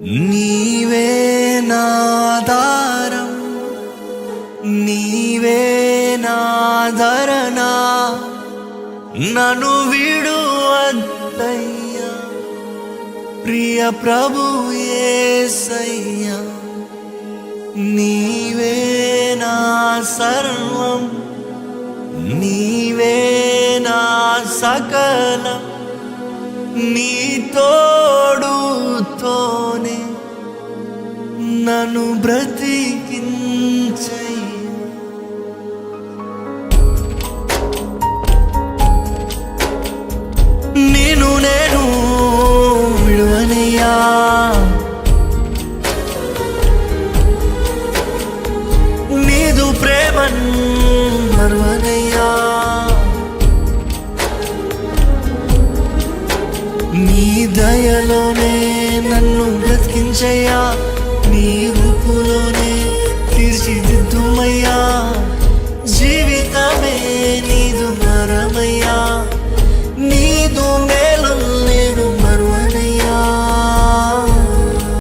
నీవే నాధారం, నీవే నాధరణ, నన్ను విడువద్దయ్యా ప్రియ ప్రభు యేసయ్యా. నీవే నా సర్వం, నీవే నా సకలం, నీ తోడుతోనే నన్ను బ్రతికించయ్యా. నేను విడువనయ్యా, నీదు ప్రేమన్ మరువనయ్యా. నీ దయలోనే నన్ను బ్రతికించయ్యా, నీ రూపులోనే తీర్చిదిద్దుమయ్యా. జీవితమే నీదు మరమయ్యా,